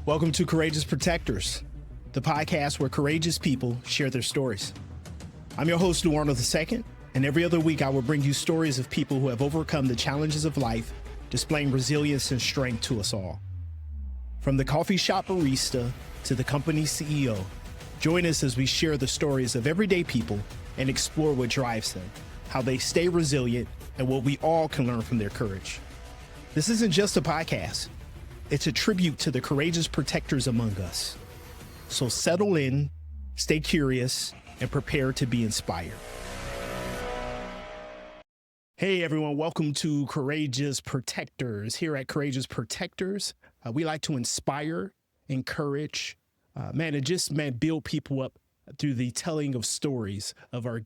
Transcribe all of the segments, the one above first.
Welcome to Courageous Protectors, the podcast where courageous people share their stories. I'm your host, Lou Arnold II, and every other week I will bring you stories of people who have overcome the challenges of life, displaying resilience and strength to us all. From the coffee shop barista to the company CEO, join us as we share the stories of everyday people and explore what drives them, how they stay resilient, and what we all can learn from their courage. This isn't just a podcast. It's a tribute to the courageous protectors among us. So settle in, stay curious, and prepare to be inspired. Hey everyone, welcome to Courageous Protectors. Here at Courageous Protectors, we like to inspire, encourage, and build people up through the telling of stories of our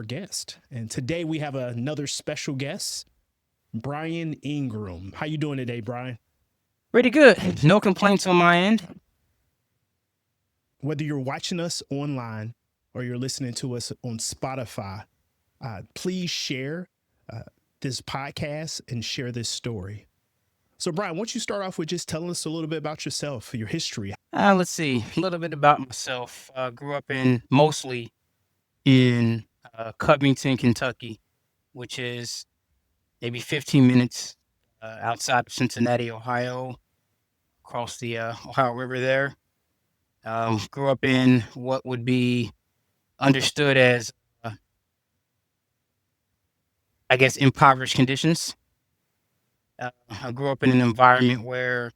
guest. And today we have another special guest, Brian Ingram. How you doing today, Brian? Pretty good. No complaints on my end. Whether you're watching us online or you're listening to us on Spotify, please share this podcast and share this story. So, Brian, why don't you start off with just telling us a little bit about yourself, your history? Let's see. A little bit about myself. Grew up mostly in Covington, Kentucky, which is maybe 15 minutes outside of Cincinnati, Ohio, across the Ohio River there. Grew up in what would be understood as, impoverished conditions. I grew up in an environment where,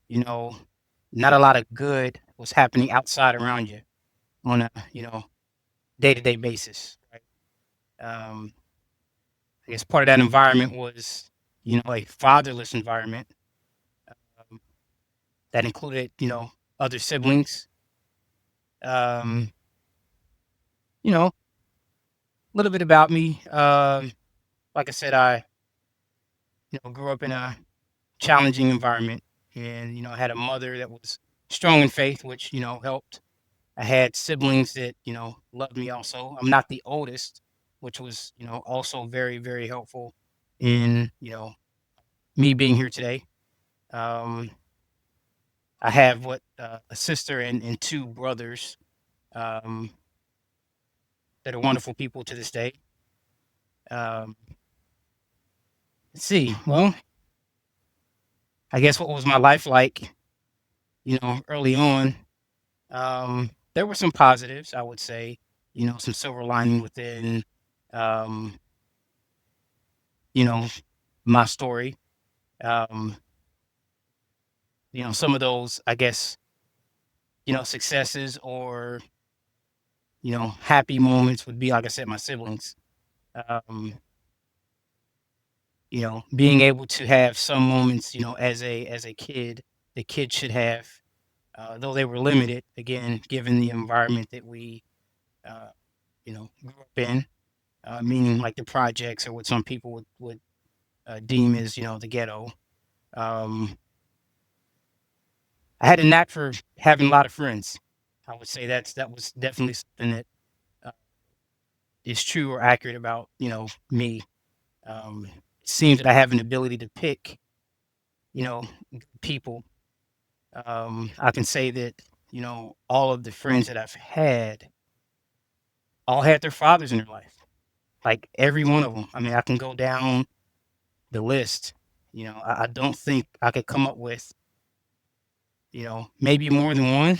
not a lot of good was happening outside around you on a, day-to-day basis, right? I guess part of that environment was, a fatherless environment that included, other siblings. A little bit about me. Like I said, I, grew up in a challenging environment, and I had a mother that was strong in faith, which helped. I had siblings that loved me also. I'm not the oldest, which was also very, very helpful in me being here today. um I have a sister and two brothers um that are wonderful people to this day. um let's see. Well, I guess what was my life like early on. There were some positives, I would say, some silver lining within, um, you know, my story. Um, some of those, I guess, successes or, happy moments would be, like I said, my siblings. Um, being able to have some moments, as a kid, the kid should have, though they were limited, again, given the environment that we, uh, grew up in. Meaning like the projects or what some people would deem as the ghetto. Um, I had a knack for having a lot of friends. I would say that was definitely something that uh, is true or accurate about me. It seems that I have an ability to pick good people. I can say that all of the friends that I've had all had their fathers in their life, like every one of them. I mean, I can go down the list. I don't think I could come up with, maybe more than one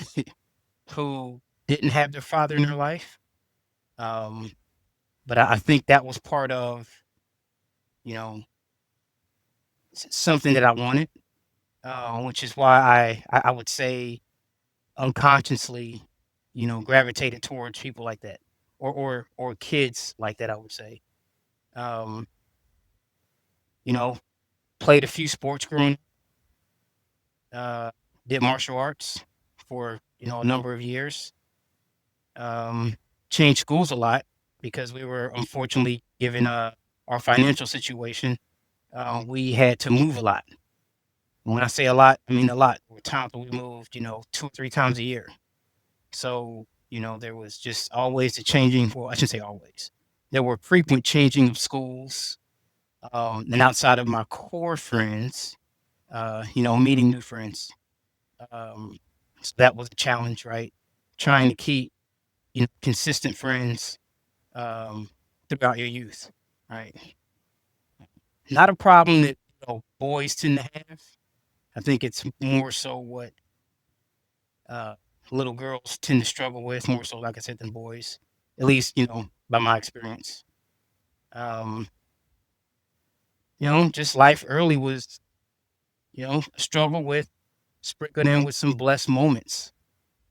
who didn't have their father in their life. Um, but I think that was part of, you know, something that I wanted, which is why I would say unconsciously, gravitated towards people like that, or kids like that. I would say, um, you know, played a few sports growing, uh, did martial arts for a number of years. um, Changed schools a lot because we were unfortunately given our financial situation. We had to move a lot. When I say a lot, I mean a lot. There were times when we moved, 2 or 3 times a year. So there was just always the changing. Well, I shouldn't say always. There were frequent changing of schools, and outside of my core friends, meeting new friends. Um, so that was a challenge, right? Trying to keep, consistent friends throughout your youth, right? Not a problem that boys tend to have. I think it's more so what uh, little girls tend to struggle with, more so, like I said, than boys. At least, by my experience. Um, just life early was, a struggle with sprinkled in with some blessed moments,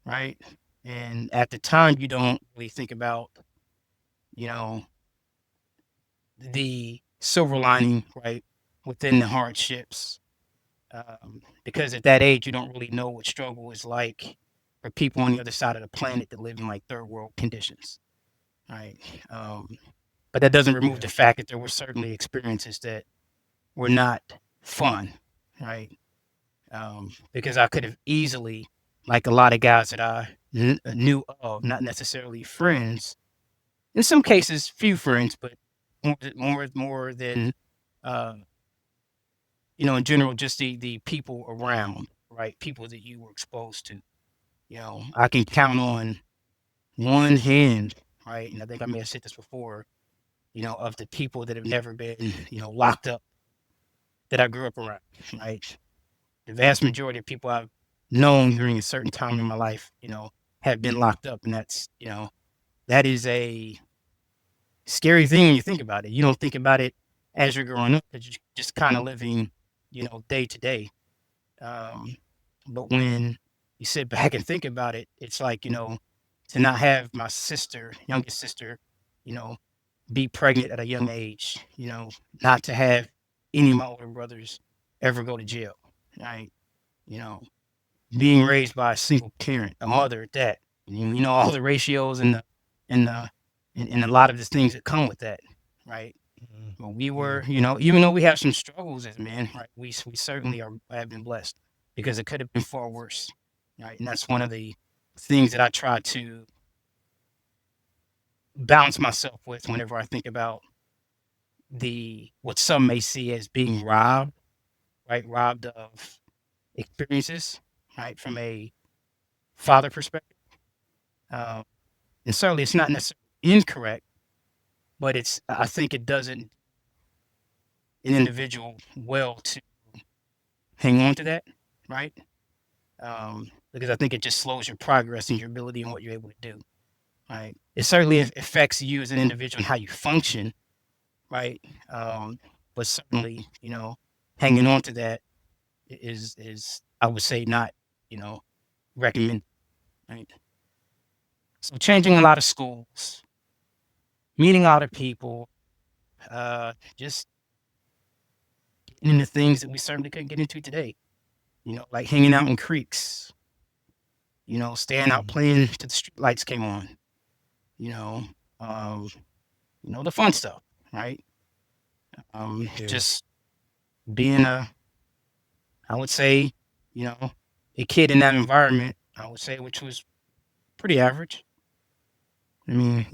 right? And at the time, you don't really think about, you know, the silver lining, right, within the hardships. Because at that age, you don't really know what struggle is like for people on the other side of the planet that live in like third world conditions, right? Um, but that doesn't remove Yeah. the fact that there were certainly experiences that were not fun, right? Because I could have easily, like a lot of guys that I knew of, not necessarily friends, in some cases, few friends, but more than, uh, in general, just the people around, right? People that you were exposed to. I can count on one hand, right? And I think I may have said this before, of the people that have never been, locked up that I grew up around, right? The vast majority of people I've known during a certain time in my life, have been locked up. And that's, that is a scary thing when you think about it. You don't think about it as you're growing up because you're just kind of living, day to day. Um, but when you sit back and think about it, it's like, to not have my sister, youngest sister, you know, be pregnant at a young age, not to have any of my older brothers ever go to jail, right? You know, being raised by a single parent, a mother at that, all the ratios and the and a lot of the things that come with that, right? Mhm. But we Yeah. were, even though we have some struggles as men, right? We certainly have been blessed because it could have been far worse, right? And that's one of the things that I try to balance myself with whenever I think about the what some may see as being robbed, right? Robbed of experiences, right? From a father perspective. Um, and certainly it's not necessarily incorrect, but I think it doesn't an individual well to hang on to that, right? Because I think it just slows your progress and your ability and what you're able to do, right? It certainly affects you as an individual and how you function, right? Um, but certainly, hanging on to that is I would say not, you know, recommend, right? So changing a lot of schools, meeting a lot of people, just getting into things that we certainly couldn't get into today. Like hanging out in creeks, staying out Mhm. playing till the street lights came on, you know, um, the fun stuff, right? Yeah. Just being I would say, you know, a kid in that environment, I would say, which was pretty average. I mean,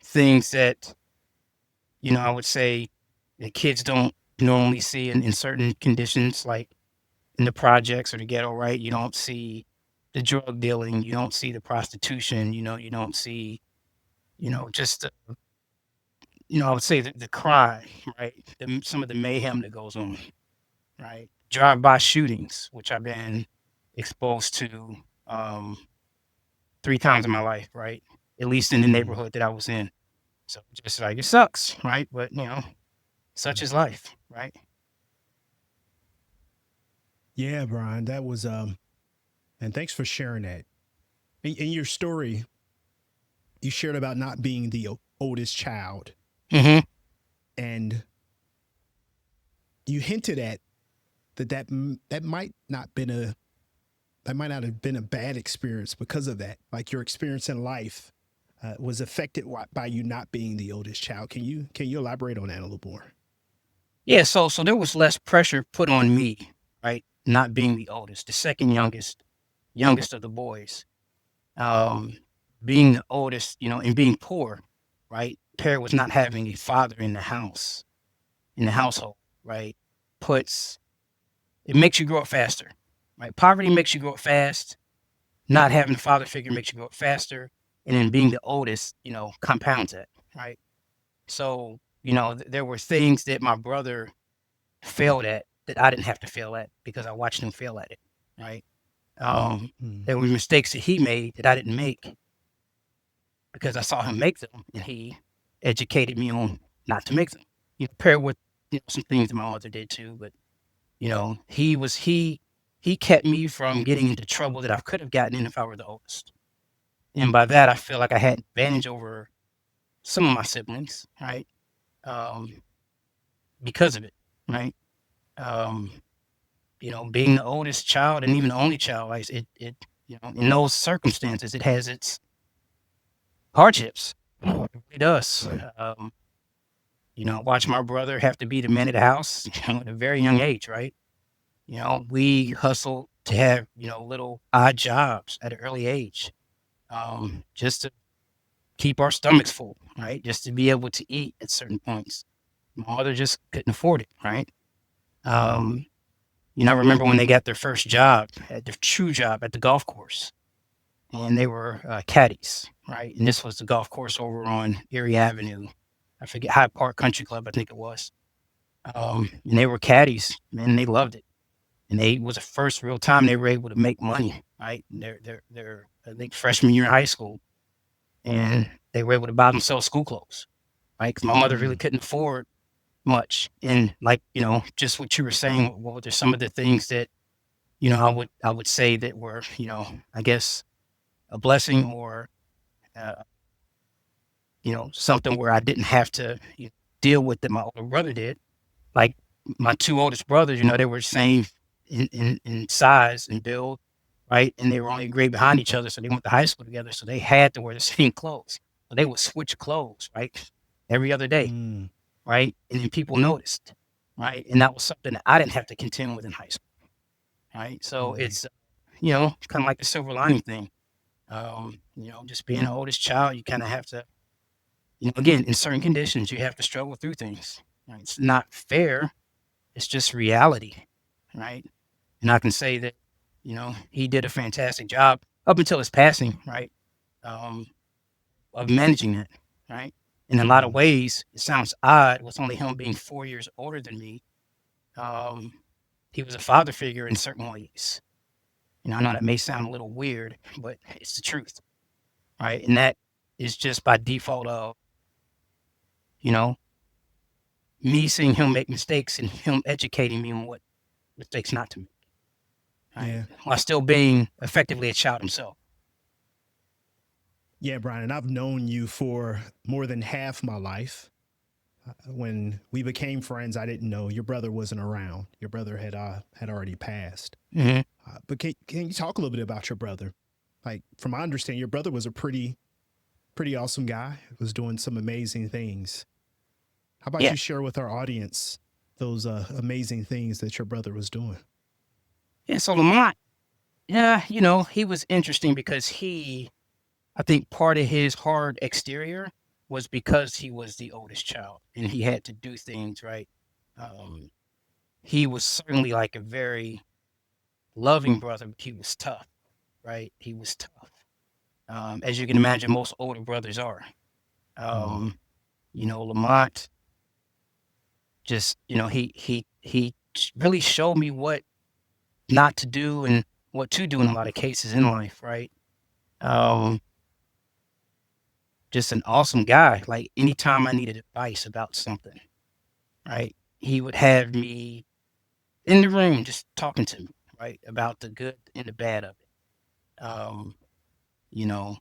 things that, I would say that kids don't normally see in certain conditions, like in the projects or the ghetto, right? You don't see the drug dealing, you don't see the prostitution, you don't see, just, I would say the crime, right? Some of the mayhem that goes on, right? Drive-by shootings, which I've been exposed to um, 3 times in my life, right? At least in the Mhm. neighborhood that I was in. So just like it sucks, right? But such is life, right? Yeah, Brian, that was and thanks for sharing that. In your story, you shared about not being the oldest child, Hmm. and you hinted at that might not been a that might not have been a bad experience because of that. Like your experience in life was affected by you not being the oldest child. Can you elaborate on that a little more? Yeah. So there was less pressure put on me, right? Not being the oldest, the second youngest of the boys. Um, being the oldest, and being poor, right? Paired with not having a father in the house, in the household, right? Puts It makes you grow up faster, right? Poverty makes you grow up fast. Not having a father figure makes you grow up faster. And then being the oldest, compounds that, right? So, there were things that my brother failed at that I didn't have to fail at because I watched him fail at it, right? Um, Mm. there were mistakes that he made that I didn't make because I saw him make them, and he educated me on not to make them. Paired with some things that my mother did too, but he kept me from getting into trouble that I could have gotten in if I were the oldest. And by that, I feel like I had advantage over some of my siblings, right? Um, because of it, right? Um, being the oldest child and even the only child, like in those circumstances, it has its hardships. It really does. Watch my brother have to be the man of the house, at a very young age, right? We hustled to have, little odd jobs at an early age, just to keep our stomachs full, right? Just to be able to eat at certain points. My mother just couldn't afford it, right? Um, I remember when they got their first job, at their true job at the golf course, and they were caddies, right? And this was the golf course over on Erie Avenue. I forget, Hyde Park Country Club, I think it was. And they were caddies, and they loved it. And they was the first real time they were able to make money, right? They're I think freshman year in high school, and they were able to buy themselves school clothes, right? Because my mother really Mm. couldn't afford much. And like just what you were saying, what were some of the things that I would say that were I guess a blessing or uh, something where I didn't have to deal with that my older brother did. Like my two oldest brothers, they were the same in size and build, right? And they were only a grade behind each other, so they went to high school together. So they had to wear the same clothes. So they would switch clothes, right? Every other day, Mm. right? And then people noticed, right? And that was something that I didn't have to contend with in high school, right? So Mm. it's kind of like the silver lining thing. Just being the oldest child, you kind of have to, again, in certain conditions, you have to struggle through things. Right? It's not fair. It's just reality, right? And I can say that, he did a fantastic job up until his passing, right? Um, of managing that, right? In a lot of Mm. ways, it sounds odd with only him being 4 years older than me. Um, he was a father figure in certain ways. I know that may sound a little weird, but it's the truth, right? And that is just by default of, you know, me seeing him make mistakes and him educating me on what mistakes not to make, right? Yeah. While still being effectively a child himself. Yeah, Brian, and I've known you for more than half my life. When we became friends, I didn't know your brother wasn't around. Your brother had already passed. Hmm. But can you talk a little bit about your brother? Like, from my understanding, your brother was a pretty awesome guy. Was doing some amazing things. How about Yeah. you share with our audience those amazing things that your brother was doing? Yeah. So Lamont, yeah, he was interesting because I think part of his hard exterior was because he was the oldest child and he had to do things right. Um, he was certainly like a very loving brother, but he was tough, right? He was tough. As you can imagine, most older brothers are. Mm. Um, Lamont just, he really showed me what not to do and what to do in a lot of cases in life, right? Um, just an awesome guy. Like anytime I needed advice about something, right? He would have me in the room just talking to me, right? About the good and the bad of it. You know,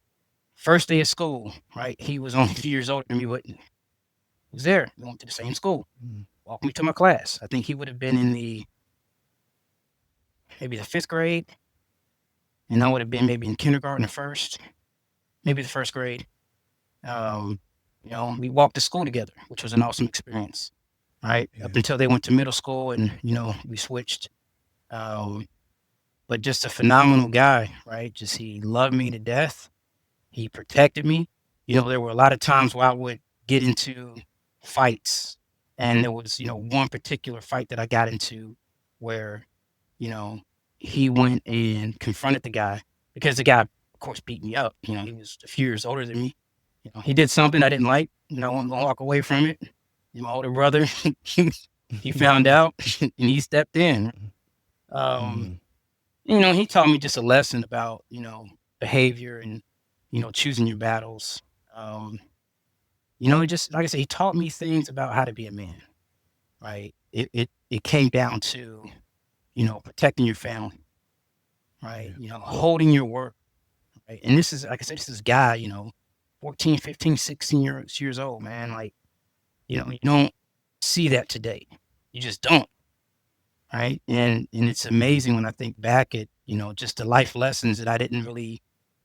first day of school, right? He was only 2 years older than me, but he was there. We went to the same school. Mm. Walked me to my class. I think he would have been in maybe the fifth grade, and I would have been maybe in kindergarten or first, maybe the first grade. Um, we walked to school together, which was an awesome experience, right? Up Yeah. until they went to middle school and, we switched. Um, but just a phenomenal guy, right? Just he loved me to death. He protected me. There were a lot of times where I would get into fights, and there was, one particular fight that I got into where, you know, he went and confronted the guy because the guy, of course, beat me up. He was a few years older than me. He did something I didn't like. I wanted to walk away from it. My older brother, he found out and he stepped in. Um, Mm. he taught me just a lesson about, behavior and, choosing your battles. Um, just like I said, he taught me things about how to be a man, right? It came down to, protecting your family, right? Yeah. Holding your word, right? And this is, like I said, this is guy, 14, 15, 16 years old, man. Like, you don't see that today. You just don't, right? And it's amazing when I think back at, just the life lessons that I didn't really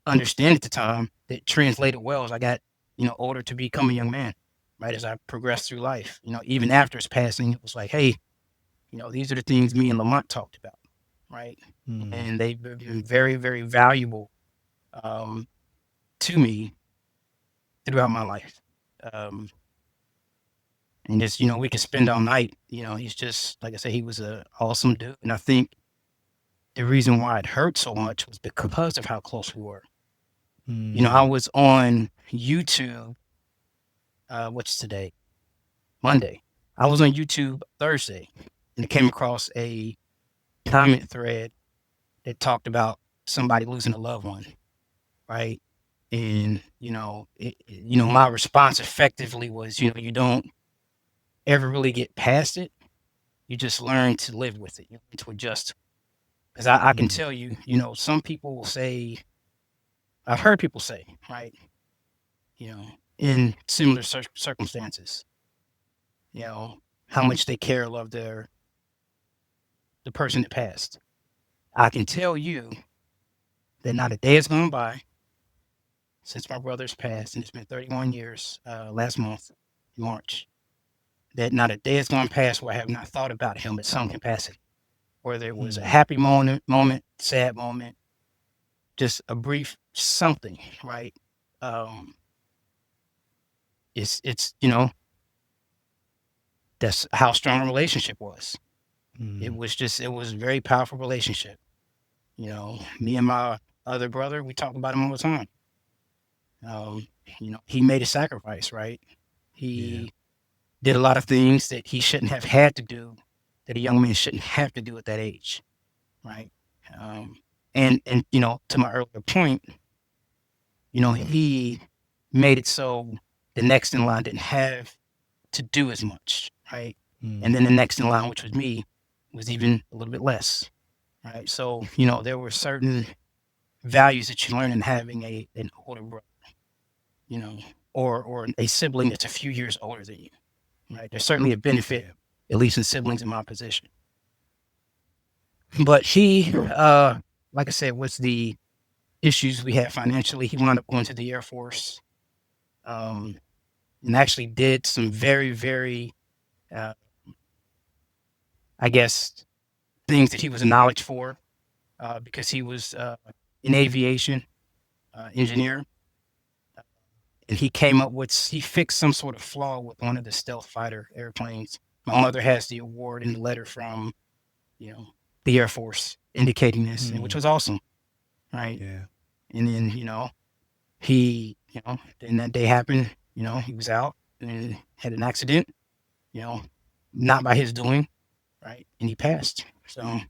understand at the time that translated well as I got, older to become a young man, right? As I progressed through life, even after his passing, it was like, hey, these are the things me and Lamont talked about, right? Mm. And they've been very, very valuable um, to me throughout my life. Um, and just, we could spend all night. He's just, like I said, he was a awesome dude. And I think the reason why it hurt so much was because of how close we were. I Mm. was on YouTube. What's today? Monday. I was on YouTube Thursday, and I came across a comment thread that talked about somebody losing a loved one, right? And my response effectively was, you don't ever really get past it. You just learn to live with it, you learn to adjust. Because I can Mm. tell you, some people will say, I've heard people say, right? In similar circumstances, you know, how much they care or love the person that passed. I can tell you that not a day has gone by since my brother's passed, and it's been 31 years last month, March, that not a day has gone past where I have not thought about him at some capacity, whether it was a Mm. happy moment, sad moment, just a brief something, right? Um, it's that's how strong a relationship was. Mm. It was a very powerful relationship. Me and my other brother, we talk about him all the time. He made a sacrifice, right? Yeah. He did a lot of things that he shouldn't have had to do, that a young man shouldn't have to do at that age, right? Um, and to my earlier point, he made it so the next in line didn't have to do as much, right? And Mm. then the next in line, which was me, was even a little bit less, right? So there were certain values that you learn in having an older brother, you know, or a sibling that's a few years older than you, right? There's certainly a benefit, Yeah. at least in siblings in my position. But he, like I said, was the issues we had financially. He wound up going to the Air Force, um, and actually did some very, very, uh, I guess, things that he was acknowledged for because he was an aviation engineer. And he fixed some sort of flaw with one of the stealth fighter airplanes. My mother has the award and the letter from, you know, the Air Force indicating this, and which Mm. was awesome, right? Yeah. And then, then that day happened, he was out and had an accident, you know, not by his doing, right? And he passed. So, and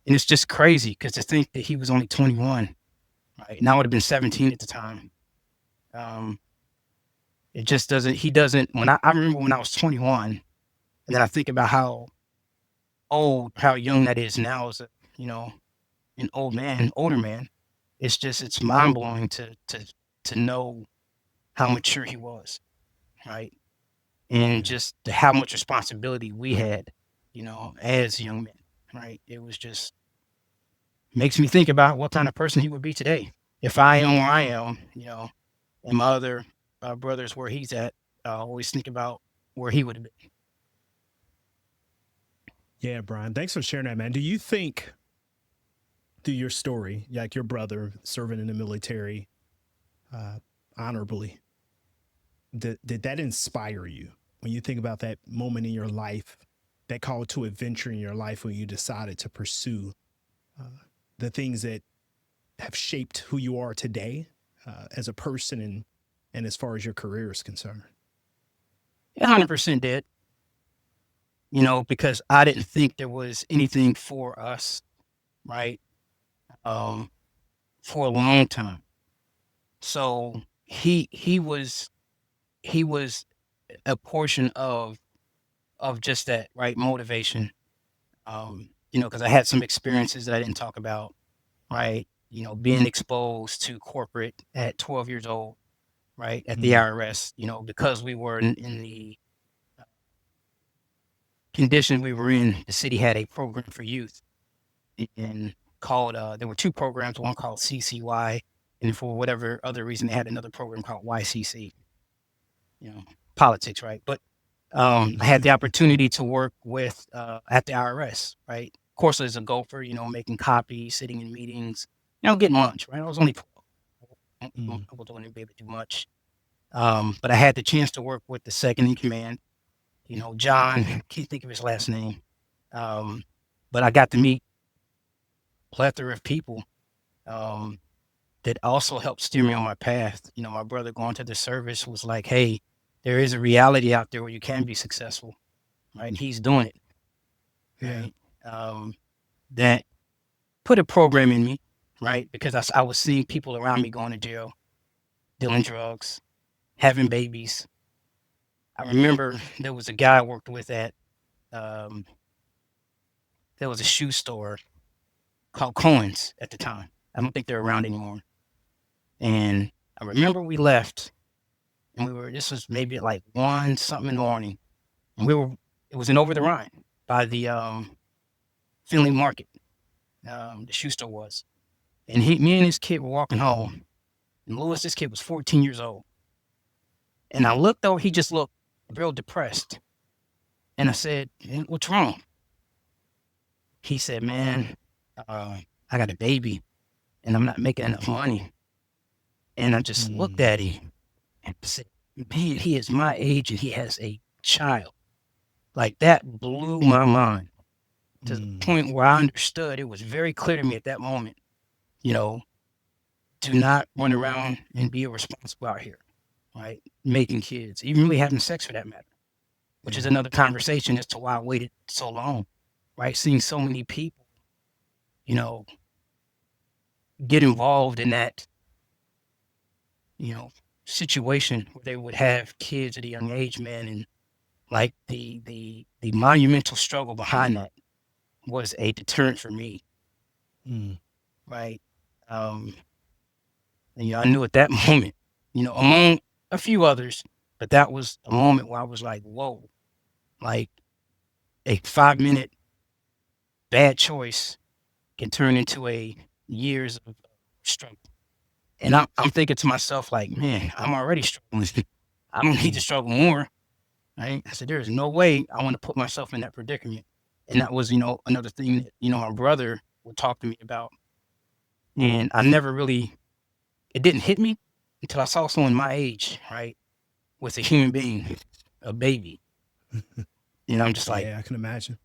it's just crazy because to think that he was only 21, right? And I would have been 17 at the time. Um, it just doesn't, he doesn't, I remember when I was 21, and then I think about how young that is now as you know, an older man. It's mind blowing to know how mature he was, right? And Yeah. just how much responsibility we had, as young men, right? It was just makes me think about what kind of person he would be today. If I am where I am, and my other brothers where he's at, I always think about where he would have been. Yeah, Brian. Thanks for sharing that, man. Do you think through your story, like your brother serving in the military uh, honorably, did that inspire you when you think about that moment in your life, that call to adventure in your life when you decided to pursue the things that have shaped who you are today as a person and as far as your career is concerned? 100% did, because I didn't think there was anything for us, right? Um, for a long time. So he was a portion of just that, right? Motivation. Because I had some experiences that I didn't talk about, right? Being exposed to corporate at 12 years old, right? At the Mm, IRS, because we were in the condition we were in, the city had a program for youth and called, there were two programs, one called CCY, and for whatever other reason, they had another program called YCC, you know, politics, right? But I had the opportunity to work with at the IRS, right? Of course, as a gopher, making copies, sitting in meetings, getting lunch, right? I was only 12. mm, I wasn't able to do much. But I had the chance to work with the second in command, John, can't think of his last name. Um, but I got to meet a plethora of people um, that also helped steer me on my path. My brother going to the service was like, hey, there is a reality out there where you can be successful, right? And he's doing it, yeah. right? Um, that put a program in me, right? Because I was seeing people around me going to jail, dealing drugs, having babies. I remember there was a guy I worked with at, um, there was a shoe store called Cohen's at the time. I don't think they're around anymore. And I remember we left and this was maybe at like 1 something in the morning. And it was in Over the Rhine by the Finley Market, the shoe store was. And me and this kid were walking home. And Lewis, this kid was 14 years old. And I looked over, he just looked real depressed. And I said, what's wrong? He said, man, I got a baby and I'm not making enough money. And I just looked Mm, at him and said, man, he is my age and he has a child. Like that blew my mind to the mm, point where I understood it was very clear to me at that moment, you know, do not run around and be irresponsible out here, right? Making kids, even really having sex for that matter, which is yeah. another conversation as to why I waited so long, right? Seeing so many people, you know, get involved in that, you know, situation where they would have kids at a young age, man, and like the monumental struggle behind that was a deterrent for me, Mm, right? Um, and, I knew at that moment, among a few others, but that was a moment where I was like, whoa, like a 5 minute bad choice can turn into a years of struggle. And I'm thinking to myself, like, man, I'm already struggling. I don't need to mm, struggle more. Right. I said, there's no way I want to put myself in that predicament. And that was, another thing that, my brother would talk to me about. And I never really, it didn't hit me until I saw someone my age, right, with a human being, a baby. I'm just like, yeah, I can imagine.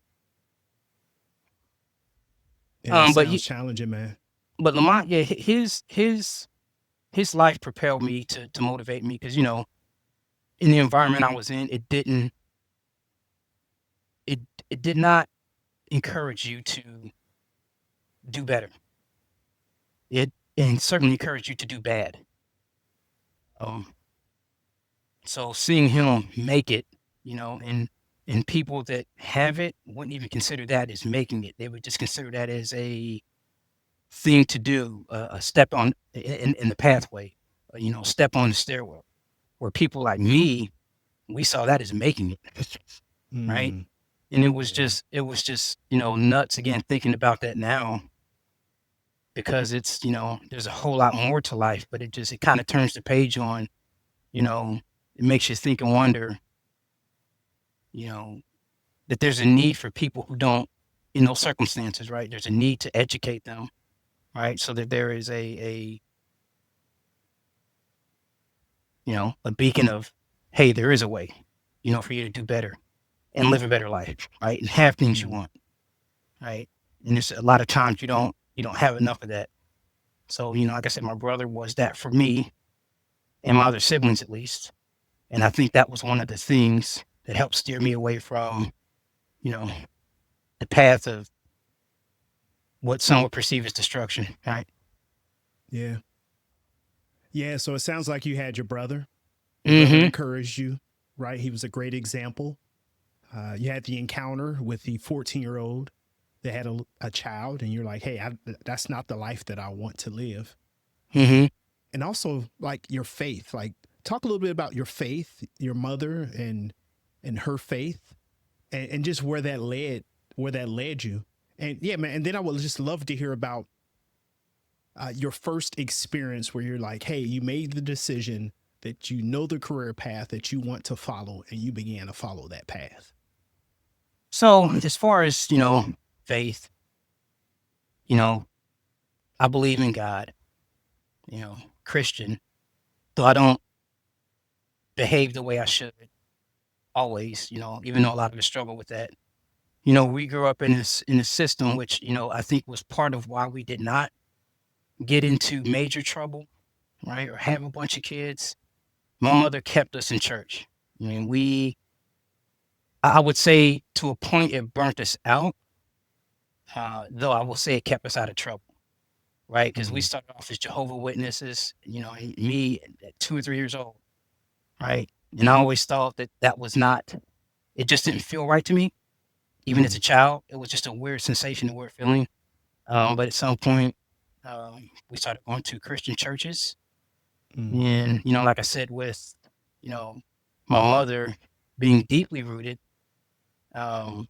Yeah, it but sounds challenging, man. Lamont, yeah, his life propelled me to motivate me because, in the environment I was in, it it did not encourage you to do better. It and certainly encouraged you to do bad. Um, so seeing him make it, and people that have it wouldn't even consider that as making it. They would just consider that as a thing to do, a step on in the pathway, step on the stairwell. Where people like me, we saw that as making it, right? Mm, And yeah. it was just, nuts again thinking about that now because it's, there's a whole lot more to life, but it kind of turns the page on, you know, it makes you think and wonder, you know, that there's a need for people who don't, in those circumstances, right? There's a need to educate them, right? So that there is a beacon of, hey, there is a way, for you to do better and live a better life, right? And have things you Mm, want, right? And there's a lot of times you don't. you don't have enough of that. So, like I said, my brother was that for me and my other siblings at least. And I think that was one of the things that helped steer me away from, you know, the path of what some would perceive as destruction, right? Yeah. Yeah. So it sounds like you had your brother. Your brother Mm-hmm. encouraged you, right? He was a great example. You had the encounter with the 14-year-old that had a child, and you're like, hey, that's not the life that I want to live. Mm-hmm. And also, like your faith, like talk a little bit about your faith, your mother, and her faith, and just where that led you. And yeah, man. And then I would just love to hear about your first experience where you're like, hey, you made the decision that you know the career path that you want to follow, and you began to follow that path. So as far as, faith, you know, I believe in God, Christian, though I don't behave the way I should always, even though a lot of us struggle with that. We grew up in a system which, I think was part of why we did not get into major trouble, right? Or have a bunch of kids. My mother kept us in church. I mean, I would say to a point it burnt us out, though I will say it kept us out of trouble, right? Because we Mm-hmm. started off as Jehovah Witnesses, me at 2 or 3 years old, right? And I always thought that that was not, it just didn't feel right to me. Even as Mm-hmm. a child, it was just a weird sensation, a weird feeling. But at some point, we started going to Christian churches. Mm-hmm. And, like I said, with, you know, my mother being deeply rooted, um,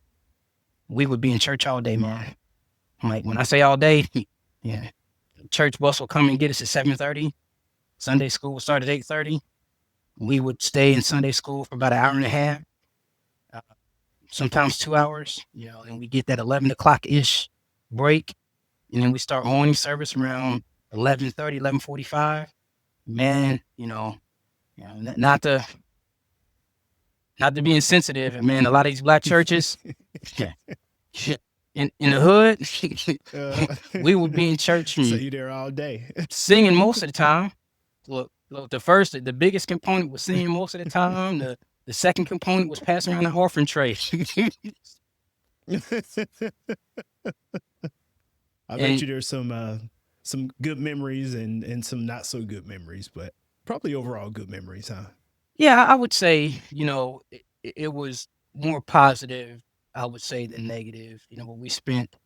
we would be in church all day, man. Like when I say all day, yeah, church bus will come and get us at 7:30. Sunday school would start at 8:30. We would stay in Sunday school for about an hour and a half, uh, sometimes 2 hours, and we get that 11 o'clock ish break. And then we start morning service around 11:30, 11:45. Man, not to be insensitive, and man, a lot of these black churches, yeah, shit, in the hood, uh, we would be in church so and you there all day. singing most of the time. Look, the biggest component was singing most of the time. The second component was passing around the offering tray. I bet And you there's some good memories and some not so good memories, but probably overall good memories, huh? yeah, I would say, it was more positive, I would say, than negative. But we spent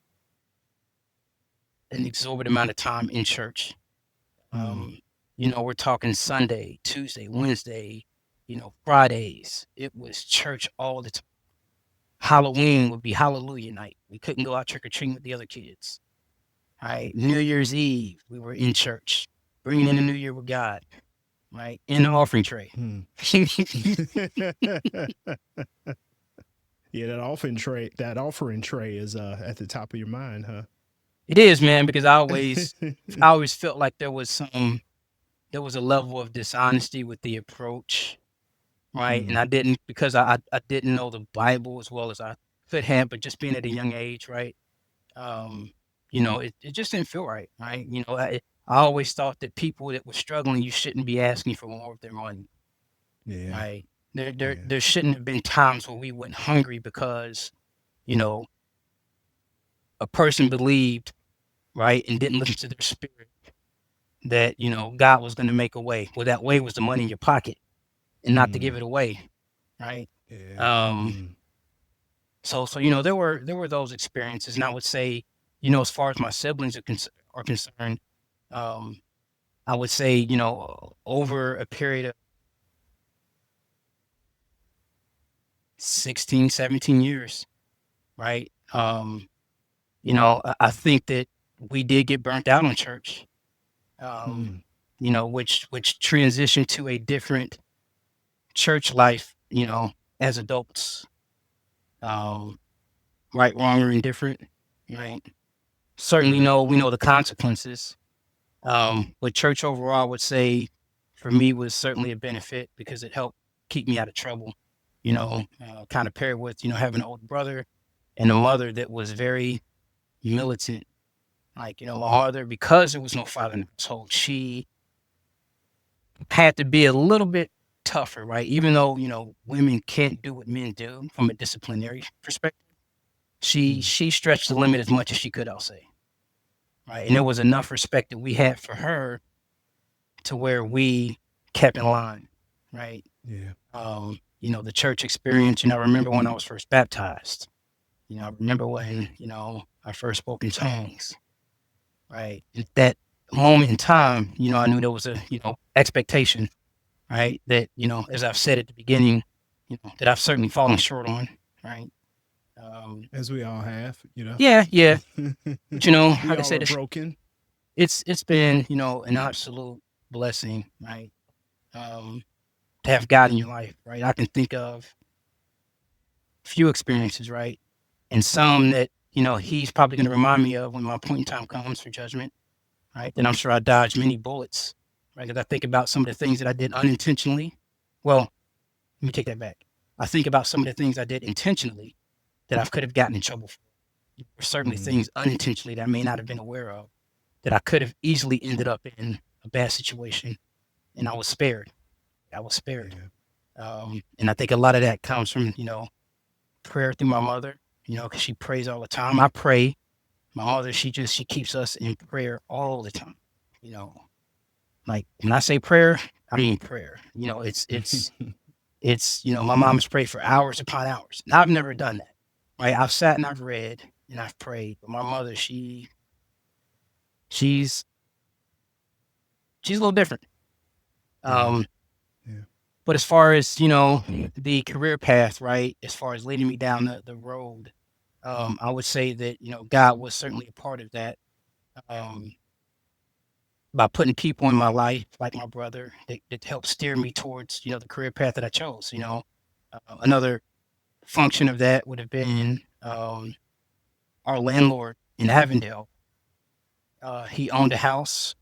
an exorbitant amount of time in church. Mm. Um, we're talking Sunday, Tuesday, Wednesday, Fridays. It was church all the time. Halloween would be Hallelujah night. We couldn't go out trick or treating with the other kids. Right. New Year's Eve, we were in church, bringing in the new year with God. Right. In the offering tray. Mm. Yeah, that offering tray is at the top of your mind, huh? It is, man, because I always felt like there was a level of dishonesty with the approach, right? And Mm. I didn't, because I didn't know the Bible as well as I could have, but just being at a young age, right? Um, it just didn't feel right, right? I always thought that people that were struggling, you shouldn't be asking for more of their money, Yeah. right? There, there, Yeah. there shouldn't have been times where we went hungry because, you know, a person believed, right, and didn't listen to their spirit that, God was going to make a way. Well, that way was the money in your pocket and not to give Mm. it away, right? Yeah. Um, Mm. so there were those experiences, and I would say, as far as my siblings are concerned, um, I would say, over a period of 16, 17 years, right? I think that we did get burnt out on church, um, Mm. which transitioned to a different church life, as adults, um, right, wrong, or indifferent, right? Certainly we know the consequences. But church overall, I would say, for me, was certainly a benefit because it helped keep me out of trouble. Kind of paired with having an older brother and a mother that was very militant Like, my mother, because there was no father in the household, she had to be a little bit tougher, right? Even though, women can't do what men do from a disciplinary perspective, she stretched the limit as much as she could, I'll say. Right. And there was enough respect that we had for her to where we kept in line, right? Yeah. The church experience, I remember when I was first baptized. I remember when, I first spoke in tongues, right? At that moment in time, I knew there was a, expectation, right? That, as I've said at the beginning, that I've certainly fallen short on, right? As we all have, Yeah, yeah. But, we like I all said, are broken. it's been, an absolute blessing, right? To have God in your life, right? I can think of few experiences, right? And some that, he's probably going to remind me of when my point in time comes for judgment, right? Then I'm sure I dodged many bullets, right? Because I think about some of the things that I did unintentionally. Well, let me take that back. I think about some of the things I did intentionally that I could have gotten in trouble for. There were certainly things unintentionally that I may not have been aware of that I could have easily ended up in a bad situation, and I was spared. I was spared. Yeah. And I think a lot of that comes from, prayer through my mother, because she prays all the time. I pray. My mother, she keeps us in prayer all the time. You know, like when I say prayer, I mean prayer. It's my mom has prayed for hours upon hours. And I've never done that. Right? I've sat and I've read and I've prayed. But my mother, she's a little different. Yeah. But as far as, the career path, right, as far as leading me down the road, I would say that, God was certainly a part of that. Um, by putting people in my life, like my brother, that helped steer me towards, the career path that I chose. Another function of that would have been our landlord in Avondale. He owned a house,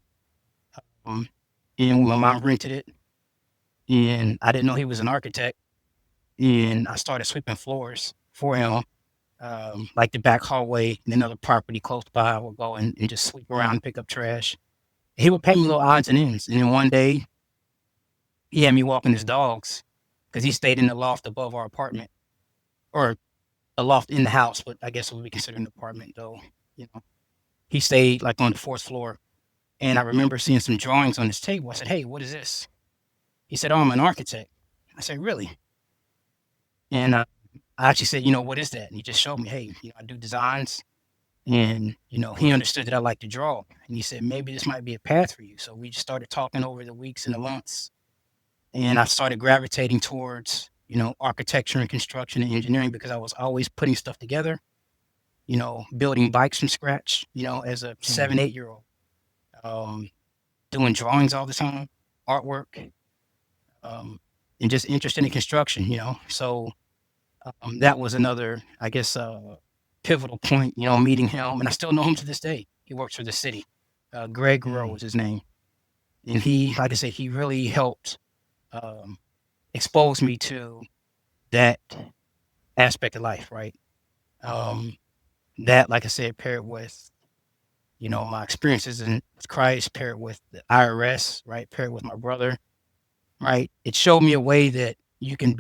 um, and my mom rented it, and I didn't know he was an architect, and I started sweeping floors for him. Like the back hallway and another property close by, I would go and just sweep around and pick up trash. He would pay me little odds and ends. And then one day, he had me walking his dogs because he stayed in the loft above our apartment, or a loft in the house, but I guess it would be considered an apartment, though. You know, he stayed like on the fourth floor. And I remember seeing some drawings on his table. I said, "Hey, what is this?" He said, "Oh, I'm an architect." I said, "Really?" And I actually said, "What is that?" And he just showed me, "Hey, I do designs." And, he understood that I like to draw. And he said, maybe this might be a path for you. So we just started talking over the weeks and the months. And I started gravitating towards, architecture and construction and engineering because I was always putting stuff together, building bikes from scratch, as a 7, 8 year old, um, doing drawings all the time, artwork, and just interested in construction, So that was another, I guess, pivotal point, meeting him. And I still know him to this day. He works for the city. Greg Rowe is his name. And he, like I said, he really helped um, expose me to that aspect of life, right? Um, that, like I said, paired with, my experiences with Christ, paired with the IRS, right? Paired with my brother, right? It showed me a way that you can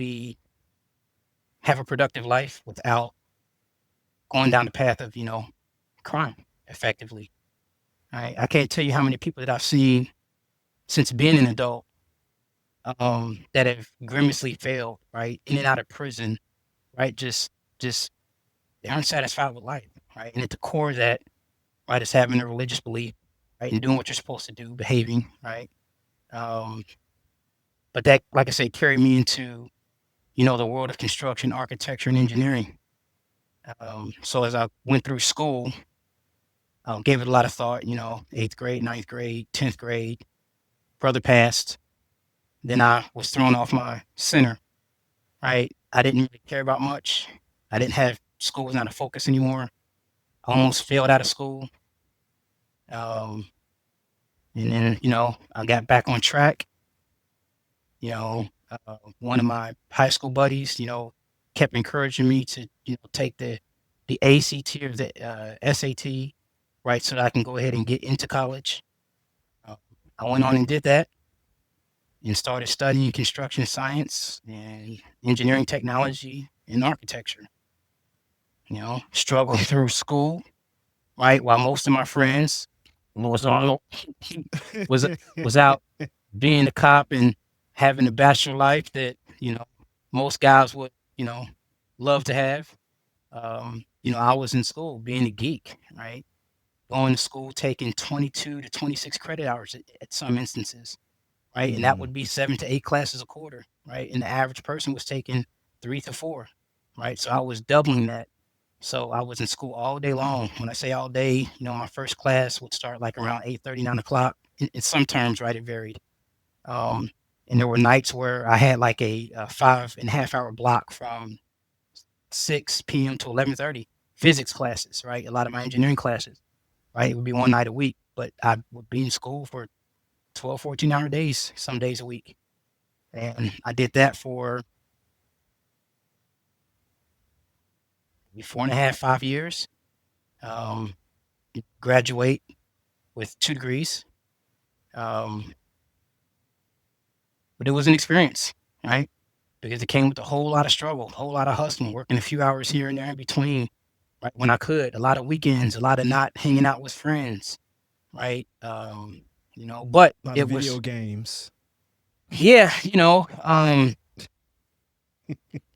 have a productive life without going down the path of, crime effectively. Right? I can't tell you how many people that I've seen since being an adult that have grimacely failed, right, in and out of prison, right, just they aren't satisfied with life, right, and at the core of that, right, is having a religious belief, right, and doing what you're supposed to do, behaving, right, um, but that, like I say, carried me into, the world of construction, architecture, and engineering. So as I went through school, gave it a lot of thought, 8th grade, 9th grade, 10th grade, brother passed. Then I was thrown off my center, right? I didn't really care about much. I didn't have school was not a focus anymore. I almost failed out of school. Um, and then, I got back on track. One of my high school buddies, kept encouraging me to, take the ACT or the SAT. right, so that I can go ahead and get into college. Uh, I went on and did that and started studying construction science and engineering technology and architecture. Struggled through school, right, while most of my friends was on was was out being a cop and having the bachelor life that most guys would love to have. I was in school being a geek, right? Going to school, taking 22 to 26 credit hours at some instances, right? And that Mm. would be 7 to 8 classes a quarter, right? And the average person was taking 3 to 4, right? So I was doubling that. So I was in school all day long. When I say all day, my first class would start like around 8:30, 9 o'clock. In some terms, right, it varied. Um, and there were nights where I had like a 5.5 hour block from 6 p.m. to 11:30 physics classes, right? A lot of my engineering classes, right? It would be one night a week, but I would be in school for 12, 14-hour days, some days a week. And I did that for 4.5, 5 years. Um, Graduate with 2 degrees. Um, but it was an experience, right? Because it came with a whole lot of struggle, a whole lot of hustling, working a few hours here and there in between, right? When I could, a lot of weekends, a lot of not hanging out with friends, right? But A lot of it video was, games. yeah,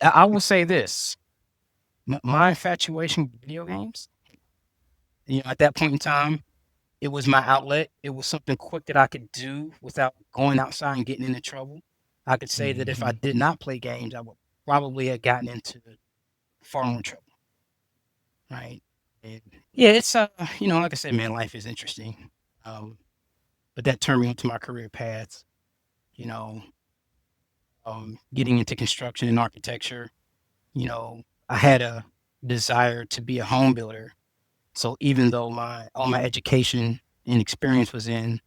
I will say this: my infatuation with video games, at that point in time, it was my outlet. It was something quick that I could do without going outside and getting into trouble. I could say that if I Hmm. did not play games, I would probably have gotten into far more trouble, right? And yeah, it's like I said, man, life is interesting. Um, but that turned me onto my career paths. You know, getting into construction and architecture. You know, I had a desire to be a home builder. So even though my all my education and experience was in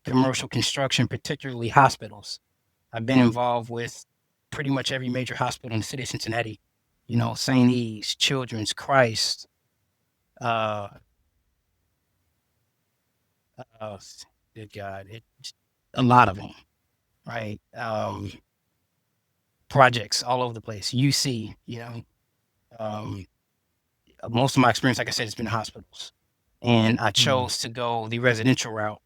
commercial construction, particularly hospitals, I've been involved with pretty much every major hospital in the city of Cincinnati. St. E's, Children's, Christ, uh, uh, good God, a lot of them, right? Projects all over the place. UC, um, most of my experience, like I said, has been in hospitals, and I Mm. chose to go the residential route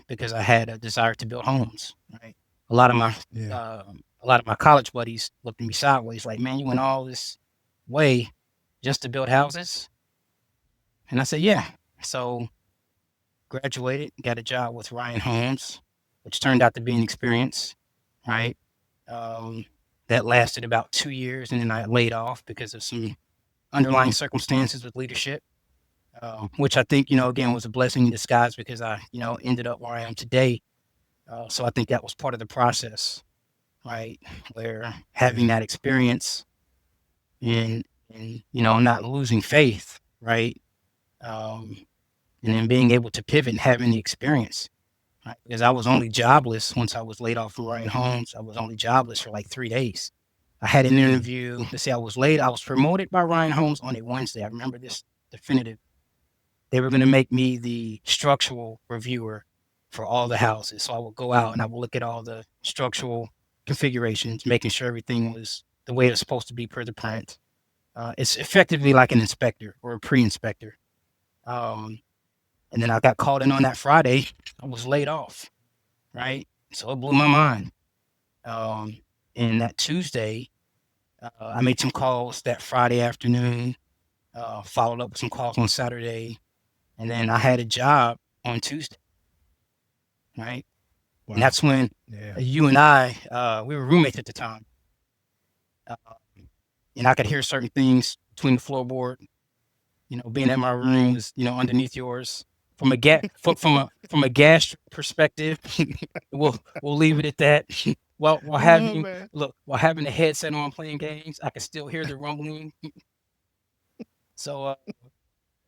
because I had a desire to build homes. Right, a lot of my Yeah. a lot of my college buddies looked at me sideways, like, "Man, you went all this way just to build houses?" And I said, "Yeah." So graduated, got a job with Ryan Homes, which turned out to be an experience. Right, um, that lasted about 2 years, and then I laid off because of some underlying circumstances with leadership. Which I think, again, was a blessing in disguise because I, ended up where I am today. So I think that was part of the process, right? Where having Yeah. that experience and not losing faith, right? Um, and then being able to pivot and having the experience, right? Because I was only jobless once I was laid off from Ryan Homes. I was only jobless for like 3 days. I had an Mm. interview. Let's say I was late. I was promoted by Ryan Homes on a Wednesday. I remember this definitive. They were going to make me the structural reviewer for all the houses. So I would go out and I would look at all the structural configurations, making sure everything was the way it was supposed to be per the print. It's effectively like an inspector or a pre-inspector. Um, and then I got called in on that Friday. I was laid off, right? So it blew my mind. Um, and that Tuesday, I made some calls that Friday afternoon, followed up with some calls on Saturday, and then I had a job on Tuesday, right? And Wow. that's when Yeah. you and I, we were roommates at the time, uh, and I could hear certain things between the floorboard. Being that my room was, underneath yours. From a gas perspective, we'll leave it at that. While Oh having man. while having the headset on playing games, I could still hear the rumbling. So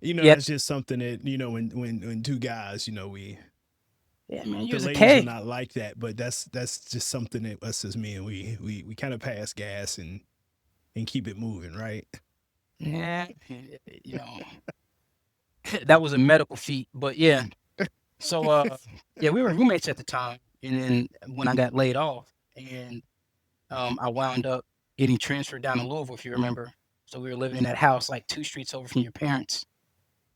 yeah, That's just something that when two guys, yeah, man, you the was a ladies are K. not like that, but that's just something that us as men we kind of pass gas and keep it moving, right? Yeah, you know, that was a medical feat. But yeah, so yeah, we were roommates at the time, and then when I got laid off, and I wound up getting transferred down to Louisville, if you remember. So we were living in that house like 2 streets over from your parents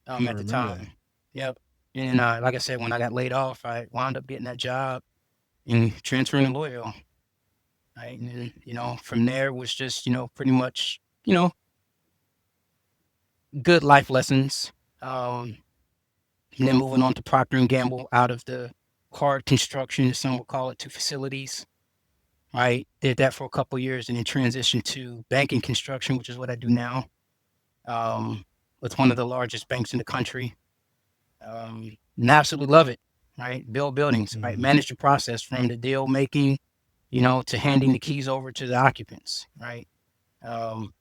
I at the remember that. time. Yep. And like I said, when I got laid off, I wound up getting that job and transferring to Louisville. Right. And then, from there was just, pretty much, good life lessons. And then moving on to Procter and Gamble out of the hard construction, some would call it, to facilities. Right. Did that for a couple of years and then transitioned to banking construction, which is what I do now. Um, with one of the largest banks in the country. And absolutely love it. Right. Build buildings, right? Mhm. Manage the process from the deal making, to handing the keys over to the occupants. Right. Um,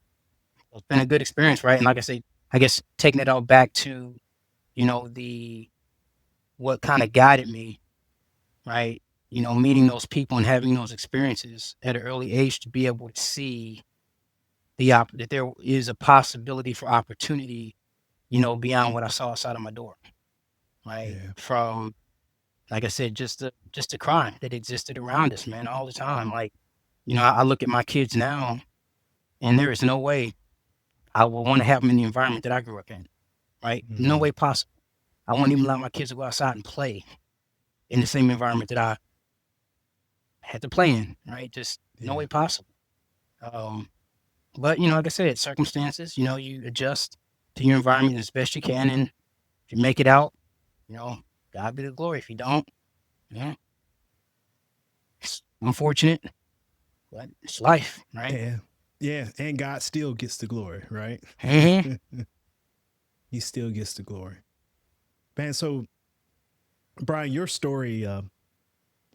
it's been a good experience, right? And like I say, I guess taking it all back to, the what kind of guided me, right? Meeting those people and having those experiences at an early age to be able to see that there is a possibility for opportunity, beyond what I saw outside of my door, right? Yeah. From, like I said, just the crime that existed around us, man, all the time. Like, I look at my kids now, and there is no way I would want to have them in the environment that I grew up in, right? No Mhm. way possible. I won't even allow my kids to go outside and play in the same environment that I had to play in, right? Just no Yeah. way possible. Um, but like I said, circumstances, you adjust to your environment as best you can, and if you make it out, you know, God be the glory. If you don't, yeah, it's unfortunate, but it's life, right? Yeah. Yeah. And God still gets the glory, right? Hmm. He still gets the glory. Man, so Brian, your story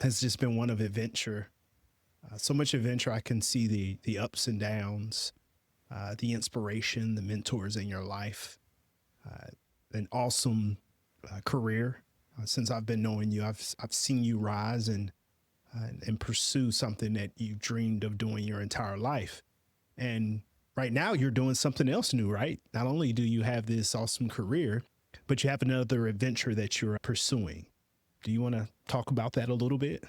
has just been one of adventure. So much adventure. I can see the ups and downs, the inspiration, the mentors in your life, uh, an awesome career. Since I've been knowing you, I've seen you rise and pursue something that you dreamed of doing your entire life. And right now, you're doing something else new, right? Not only do you have this awesome career, but you have another adventure that you're pursuing. Do you want to talk about that a little bit?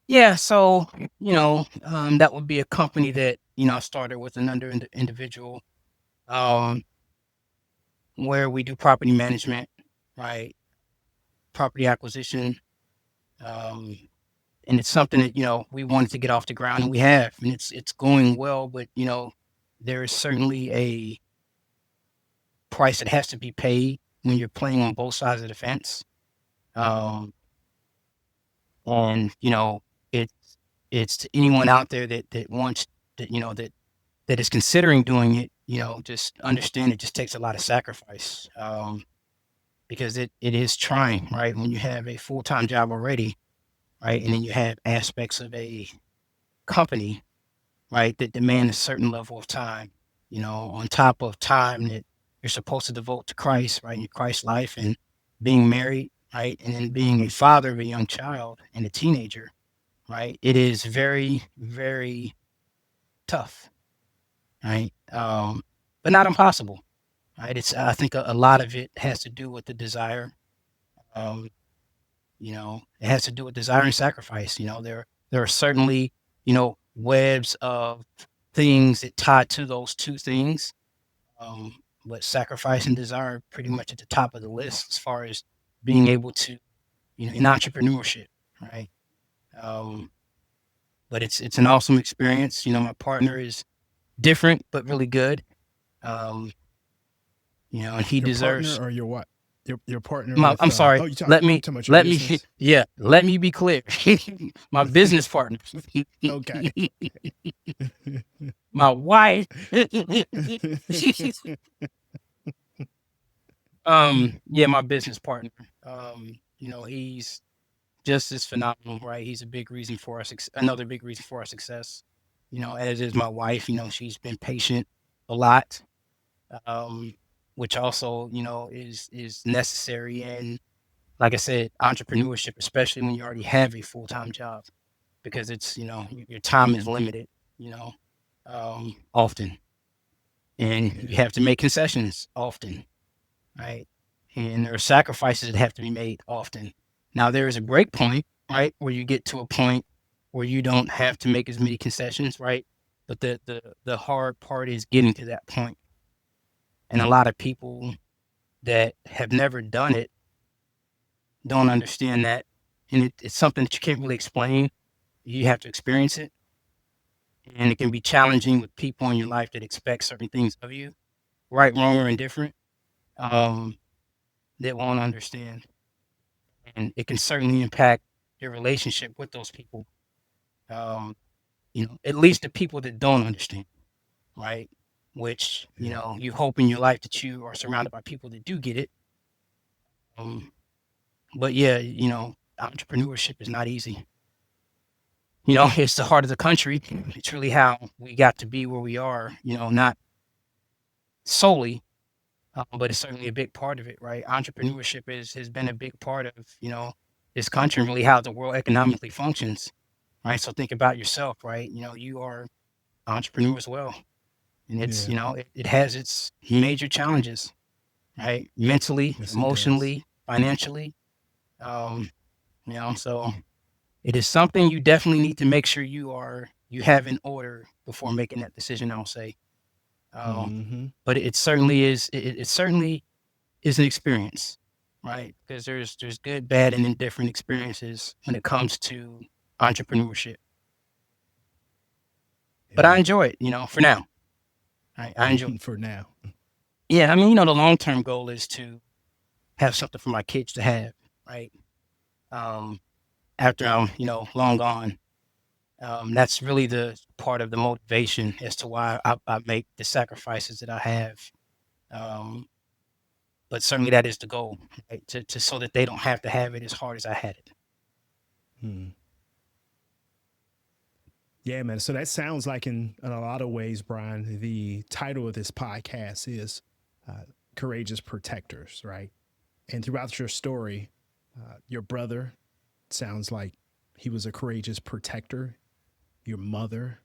Yeah, so that would be a company that I started with another individual, um, where we do property management, right? Property acquisition, um, and it's something that we wanted to get off the ground, and we have, and it's going well. But there is certainly a price that has to be paid when you're playing on both sides of the fence. Um, and it's to anyone out there that wants that that is considering doing it. Just understand it just takes a lot of sacrifice, because it is trying, right? When you have a full time job already, right, and then you have aspects of a company, right, that demand a certain level of time, on top of time that you're supposed to devote to Christ, right, in your Christ life, and being married, right, and then being a father of a young child and a teenager, right. It is very, very tough, right, but not impossible, right. I think a lot of it has to do with the desire. Um, it has to do with desire and sacrifice. There are certainly, webs of things that tie to those two things. Um, but sacrifice and desire are pretty much at the top of the list as far as being able to, in entrepreneurship, right? Um, but it's an awesome experience. My partner is different but really good. Um, and he Your partner deserves or your what? Your partner with I'm sorry. oh you Let you me talking about your let me business? yeah, let me be clear. My business partner. Okay. My wife. Yeah, my business partner. He's just as phenomenal, right? He's a big reason for another big reason for our success. As is my wife. She's been patient a lot. Um, which also, is necessary, and like I said, entrepreneurship, especially when you already have a full-time job, because it's, your time is limited, often, and you Yeah. have to make concessions often. right? And there are sacrifices that have to be made often. Now, there is a break point, right, where you get to a point where you don't have to make as many concessions, right? But the hard part is getting to that point. And a lot of people that have never done it don't understand that. And it's something that you can't really explain. You have to experience it. And it can be challenging with people in your life that expect certain things of you, right, wrong, or indifferent, um, that won't understand. And it can certainly impact your relationship with those people. Um, at least the people that don't understand, right? Which, Yeah. you hope in your life that you are surrounded by people that do get it. Um, but yeah, entrepreneurship is not easy. It's the heart of the country. It's really how we got to be where we are, not solely, but it's certainly a big part of it, right? Entrepreneurship has been a big part of, this country and really how the world economically functions, right? So think about yourself, right? You are an entrepreneur as well. And it's, Yeah. it has its major challenges, right? Mentally, Yes, it does. emotionally, financially. Um, so it is something you definitely need to make sure you have in order before making that decision, I'll say. Um, Mm-hmm. but it certainly is, it certainly is an experience, right? Because there's good, bad, and indifferent experiences when it comes to entrepreneurship. But I Yeah. enjoy it, for now. I enjoy it. For now. Yeah, I mean, the long term goal is to have something for my kids to have, right? Um, After I'm, long gone. That's really the part of the motivation as to why I make the sacrifices that I have. Um, but certainly that is the goal, right? To so that they don't have to have it as hard as I had it. Hmm. Yeah, man. So that sounds like, in a lot of ways, Brian, the title of this podcast is Courageous Protectors, right? And throughout your story, your brother sounds like he was a courageous protector. Your mother,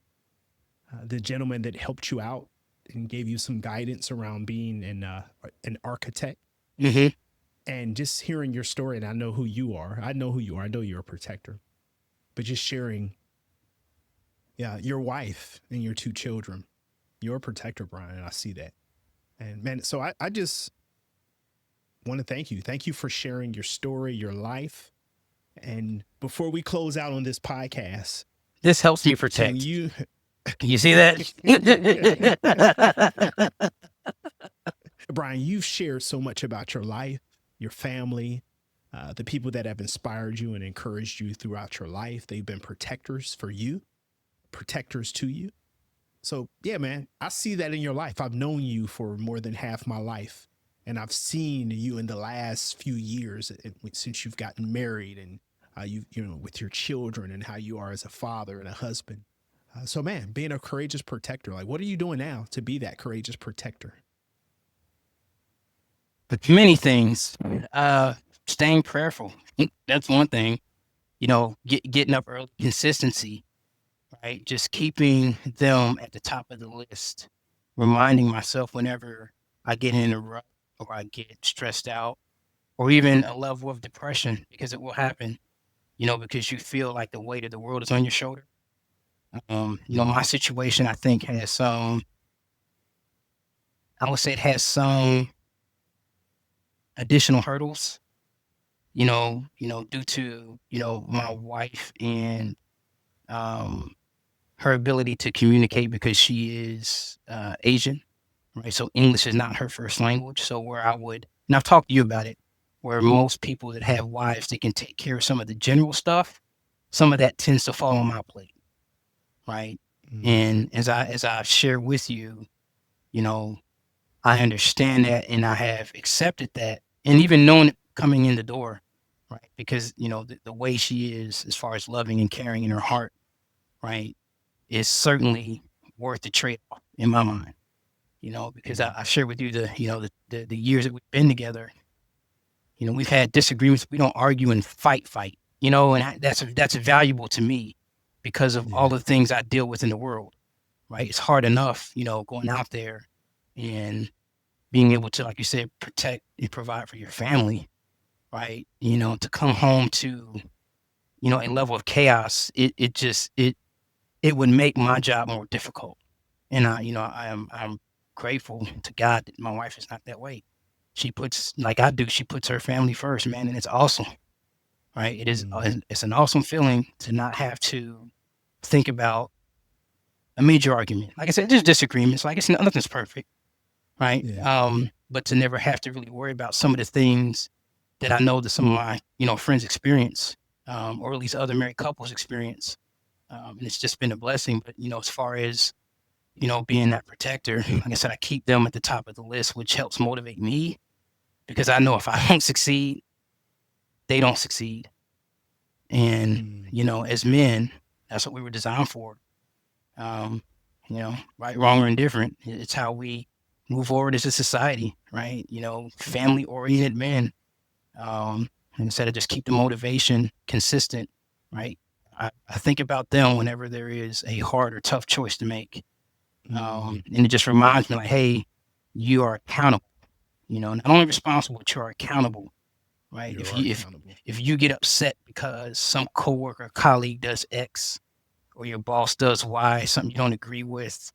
the gentleman that helped you out and gave you some guidance around being an architect. Hmm. And just hearing your story, and I know who you are. I know who you are. I know you're a protector. But just sharing, yeah, your wife and your two children. You're a protector, Brian, and I see that. And man, so I just want to thank you. Thank you for sharing your story, your life. And before we close out on this podcast, This helps me can protect. you, You see that? Brian, you've shared so much about your life, your family, the people that have inspired you and encouraged you throughout your life. They've been protectors for you, protectors to you. So, yeah, man, I see that in your life. I've known you for more than half my life. And I've seen you in the last few years since you've gotten married and with your children and how you are as a father and a husband. So, man, being a courageous protector, like, what are you doing now to be that courageous protector? But many things. Uh, Staying prayerful. That's one thing. Getting up early, consistency, right? Just keeping them at the top of the list. Reminding myself whenever I get in a rut or I get stressed out or even a level of depression, because it will happen, because you feel like the weight of the world is on your shoulder. My situation, I think, has I would say it has some additional hurdles, due to, my wife and um, her ability to communicate because she is Asian, right? So English is not her first language. So and I've talked to you about it, where most people that have wives, they can take care of some of the general stuff. Some of that tends to fall on my plate, right? Mm, And as I share with you, you know, I understand that and I have accepted that, and even knowing it coming in the door, right? Because the way she is, as far as loving and caring in her heart, right, is certainly worth the trade off in my mind. Because mm, I share with you the years that we've been together. We've had disagreements. We don't argue and fight. And that's valuable to me because of all yeah. the things I deal with in the world. Right? It's hard enough, going out there and being able to, like you said, protect and provide for your family, right? To come home to, a level of chaos, it would make my job more difficult. And I'm grateful to God that my wife is not that way. She puts, like I do, she puts her family first, man, and it's awesome, right? It's an awesome feeling to not have to think about a major argument. Like I said, there's disagreements. Like it's nothing's perfect, right? Yeah. But to never have to really worry about some of the things that I know that some of my friends experience, or at least other married couples experience, and it's just been a blessing. But as far as being that protector, like I said, I keep them at the top of the list, which helps motivate me because I know if I don't succeed, they don't succeed. And Mm. as men, that's what we were designed for. Um, right, wrong, or indifferent. It's how we move forward as a society, right? Family oriented men. Instead of just keep the motivation consistent, right? I think about them whenever there is a hard or tough choice to make. Mm. And it just reminds me like, hey, you are accountable, not only responsible, but you are accountable, right? You If are you if accountable. if you get upset because some coworker or colleague does X or your boss does Y, something you don't agree with,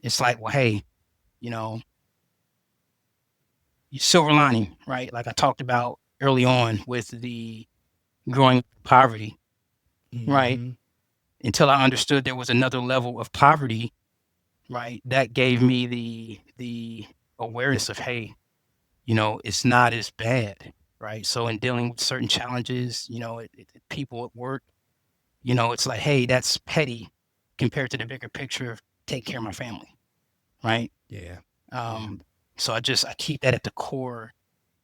it's like, well, hey, you know, silver lining, right? Like I talked about early on with the growing up in poverty, right? Mm-hmm. Until I understood there was another level of poverty, right? That gave me the awareness of, hey, it's not as bad, right? So in dealing with certain challenges, people at work, it's like, hey, that's petty compared to the bigger picture of take care of my family, right? Yeah. Yeah. Um, so I keep that at the core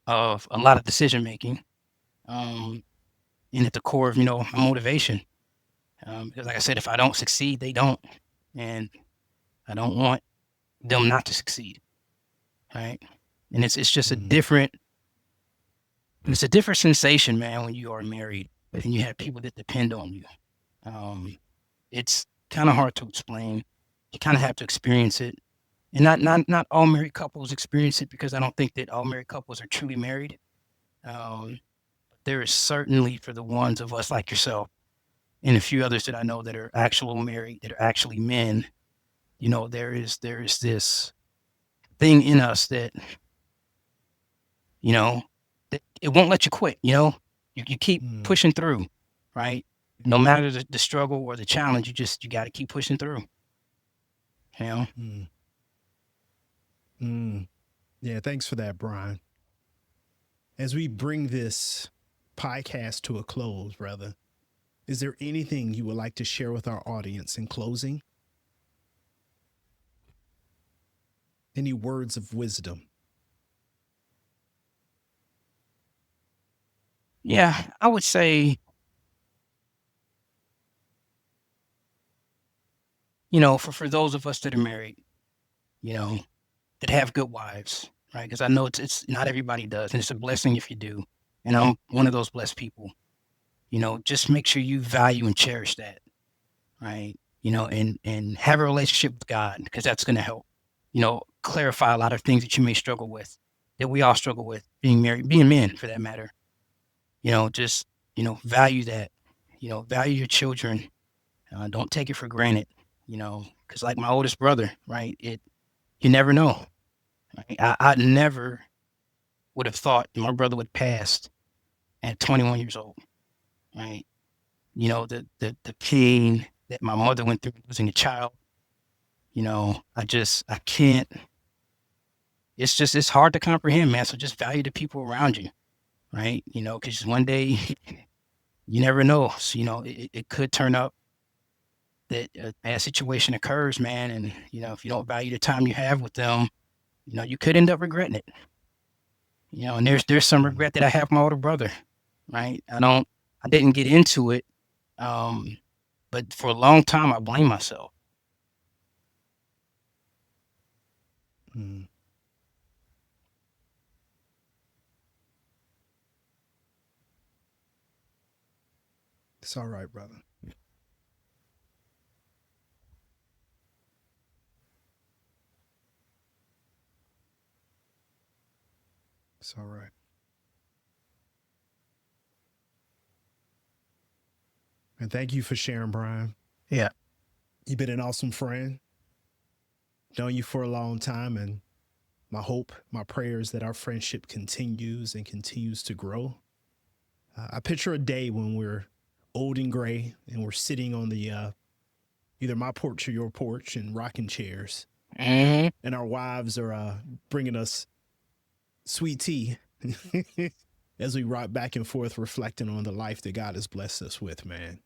of a lot of decision making, um, and at the core of my motivation. Because like I said, if I don't succeed, they don't, and I don't want them not to succeed, right? And it's just a Mm. different it's a different sensation, man, when you are married and you have people that depend on you. Um, it's kind of hard to explain. You kind of have to experience it, and not all married couples experience it because I don't think that all married couples are truly married. Um, there is certainly for the ones of us like yourself and a few others that I know that are actual married, that are actually men. There is this thing in us that you know that it won't let you quit. You keep Mm. pushing through, right? No matter the struggle or the challenge, you got to keep pushing through. You know. Mm. Mm. Yeah. Thanks for that, Brian. As we bring this podcast to a close, brother, is there anything you would like to share with our audience in closing? Any words of wisdom? Yeah, I would say, for those of us that are married, you know, that have good wives, right? Because I know it's not everybody does, and it's a blessing if you do. And I'm one of those blessed people. Just make sure you value and cherish that, right? And have a relationship with God because that's going to help. Clarify a lot of things that you may struggle with, that we all struggle with being married, being men for that matter. Just value that. Value your children. Don't take it for granted. Because like my oldest brother, right? You never know. Right? I never would have thought my brother would pass at 21 years old, right? The pain that my mother went through losing a child. I can't. It's hard to comprehend, man. So just value the people around you, right? Because one day you never know. So, it could turn up that a bad situation occurs, man, and if you don't value the time you have with them, you could end up regretting it. And there's some Mm. regret that I have with my older brother, right? I didn't get into it, um, but for a long time I blamed myself. Mm. It's all right, brother. It's all right. And thank you for sharing, Brian. Yeah. You've been an awesome friend. Known you for a long time, and my hope, my prayer is that our friendship continues and continues to grow. I picture a day when we're old and gray and we're sitting on the either my porch or your porch and rocking chairs, Mm-hmm. and our wives are bringing us sweet tea as we rock back and forth, reflecting on the life that God has blessed us with, man.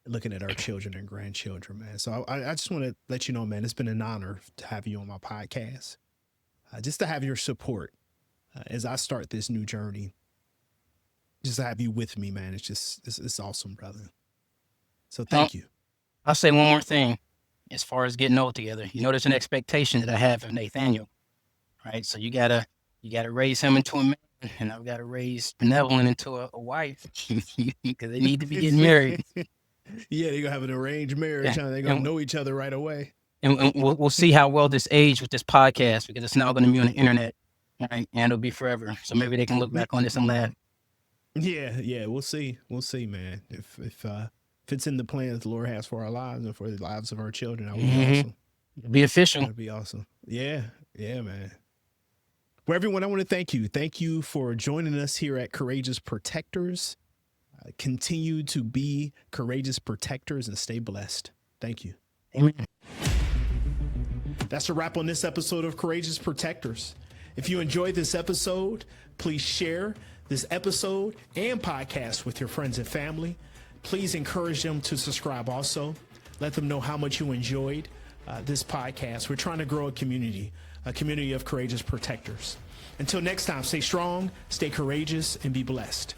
Looking at our children and grandchildren, man. So I just want to let you know, man, it's been an honor to have you on my podcast. Just to have your support as I start this new journey. Just to have you with me, man. It's awesome, brother. So thank you. I'll say one more thing as far as getting old together. You know, there's an expectation that I have of Nathaniel, right? So you gotta raise him into a man, and I've got to raise Benevolent into a wife because they need to be getting married. Yeah, they're gonna have an arranged marriage. Yeah. They're gonna know each other right away. And we'll see how well this aged with this podcast, because it's now going to be on the internet, right? And it'll be forever. So maybe they can look back on this and laugh. Yeah, we'll see, man. If it's in the plan that the Lord has for our lives and for the lives of our children, that would be awesome. It'll be official. That'd be awesome. Yeah, man. Well, everyone, I want to thank you. Thank you for joining us here at Courageous Protectors. Continue to be courageous protectors and stay blessed. Thank you. Amen. That's a wrap on this episode of Courageous Protectors. If you enjoyed this episode, please share this episode and podcast with your friends and family. Please encourage them to subscribe also. Let them know how much you enjoyed this podcast. We're trying to grow a community of courageous protectors. Until next time, stay strong, stay courageous, and be blessed.